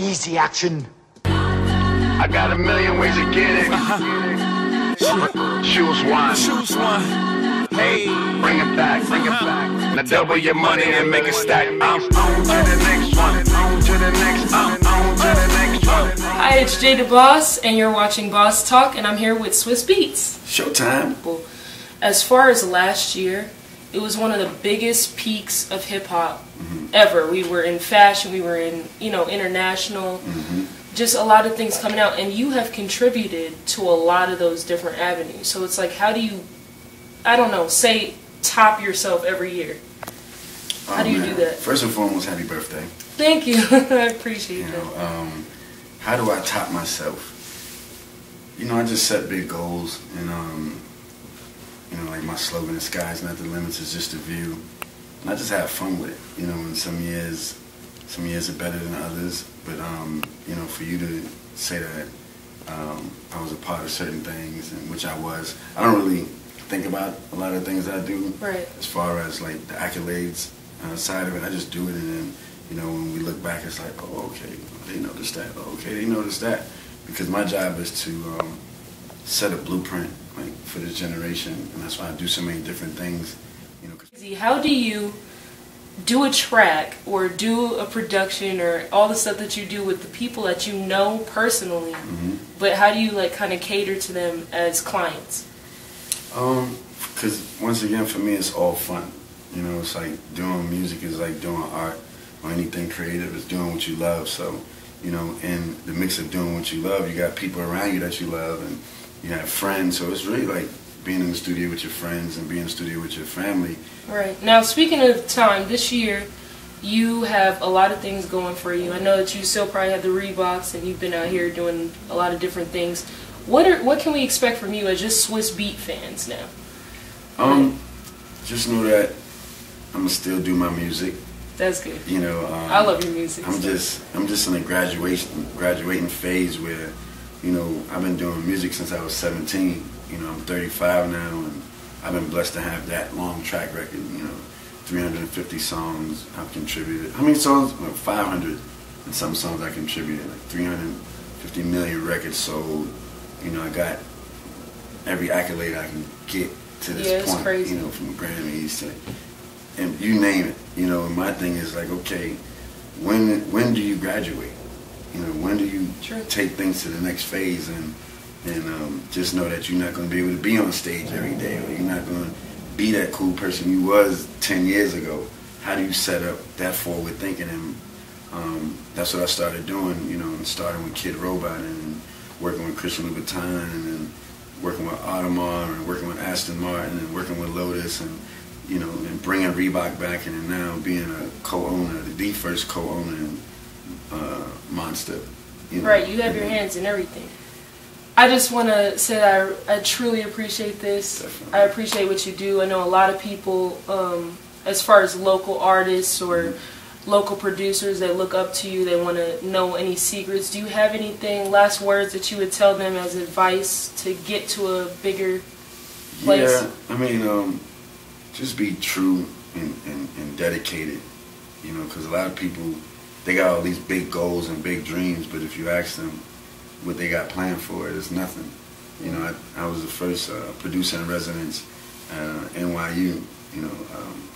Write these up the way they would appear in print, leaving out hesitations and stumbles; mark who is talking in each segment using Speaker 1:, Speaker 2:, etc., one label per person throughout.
Speaker 1: Easy action.
Speaker 2: I got a million ways to get it. Choose one.
Speaker 3: Choose one. Hey,
Speaker 2: Bring it back, bring it back. Now double your money and make it stack. I'm on to the next one. On to the next. I'm on to the next one.
Speaker 4: Hi, it's Jay the Boss, and you're watching Boss Talk, and I'm here with Swizz Beatz.
Speaker 5: Showtime.
Speaker 4: As far as last year, it was one of the biggest peaks of hip hop ever. We were in fashion, we were in, international, just a lot of things coming out, and you have contributed to a lot of those different avenues. So it's like, how do you, I don't know, say top yourself every year? How do you do that?
Speaker 5: First and foremost, happy birthday.
Speaker 4: Thank you. I appreciate that.
Speaker 5: How do I top myself? I just set big goals, and like my slogan, "The sky's not the limit, it's just a view." And I just have fun with it. And some years are better than others. But for you to say that I was a part of certain things, and which I was, I don't really think about a lot of things I do.
Speaker 4: Right.
Speaker 5: As far as like the accolades side of it, I just do it, and then when we look back, it's like, oh, okay, they noticed that. Oh, okay, they noticed that. Because my job is to set a blueprint like for this generation, and that's why I do so many different things.
Speaker 4: How do you do a track or do a production or all the stuff that you do with the people that you know personally, but how do you like kind of cater to them as clients?
Speaker 5: Because once again, for me, it's all fun. It's like doing music is like doing art or anything creative. It's doing what you love. So, in the mix of doing what you love, you got people around you that you love, and you have friends. So it's really like being in the studio with your friends and being in the studio with your family.
Speaker 4: Right. Now, speaking of time, this year you have a lot of things going for you. I know that you still probably have the Reeboks, and you've been out here doing a lot of different things. What can we expect from you as just Swizz Beatz fans now?
Speaker 5: Just know that I'm gonna still do my music.
Speaker 4: That's good.
Speaker 5: I
Speaker 4: love your music.
Speaker 5: I'm just in a graduating phase where, I've been doing music since I was 17. I'm 35 now, and I've been blessed to have that long track record. 350 songs I've contributed. How many songs? 500 and some songs I contributed. Like 350 million records sold. I got every accolade I can get to this point.
Speaker 4: Crazy.
Speaker 5: From Grammys to, and you name it. And my thing is like, okay, when do you graduate? When do you take things to the next phase, and just know that you're not going to be able to be on stage every day, or you're not going to be that cool person you was 10 years ago. How do you set up that forward thinking? And that's what I started doing, starting with Kid Robot, and working with Christian Louboutin, and then working with Audemars, and working with Aston Martin, and working with Lotus, and and bringing Reebok back, and then now being a co-owner, the first co-owner in Monster.
Speaker 4: Right, you have your hands in everything. I just want to say that I truly appreciate this.
Speaker 5: Definitely.
Speaker 4: I appreciate what you do. I know a lot of people, as far as local artists or local producers, they look up to you. They want to know any secrets. Do you have anything, last words that you would tell them as advice to get to a bigger place?
Speaker 5: Yeah, just be true and dedicated. Because a lot of people, they got all these big goals and big dreams, but if you ask them what they got planned for it, it's nothing. I was the first producer in residence at NYU,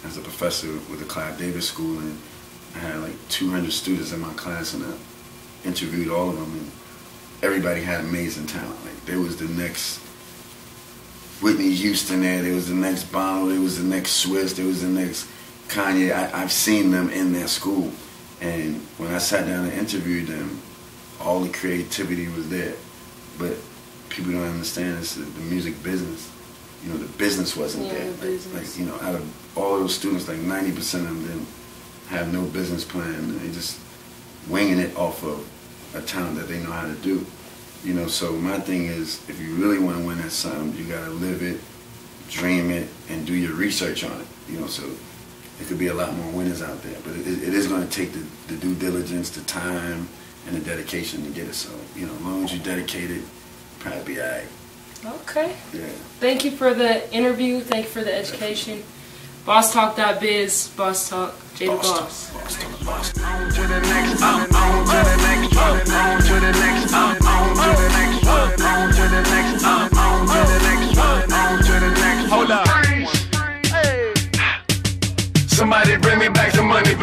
Speaker 5: as a professor with the Clive Davis School, and I had like 200 students in my class, and I interviewed all of them, and everybody had amazing talent. Like, there was the next Whitney Houston there was the next Bono, there was the next Swizz, there was the next Kanye. I've seen them in their school, and when I sat down and interviewed them, all the creativity was there. But people don't understand it's the music business. The business wasn't there. Like, out of all those students, like 90% of them didn't have no business plan. They just winging it off of a talent that they know how to do. So my thing is, if you really want to win at something, you got to live it, dream it, and do your research on it. So there could be a lot more winners out there, but it is going to take the due diligence, the time, and the dedication to get it. So, as long as you dedicate it, probably be all right.
Speaker 4: Okay.
Speaker 5: Yeah.
Speaker 4: Thank you for the interview. Thank you for the education. bosstalk.biz, boss talk, J the Boss.
Speaker 2: On to the next, on to the next, on to the next, on to the next, on to the next, on to the next, on to the next. Hold up. Somebody bring me back some money.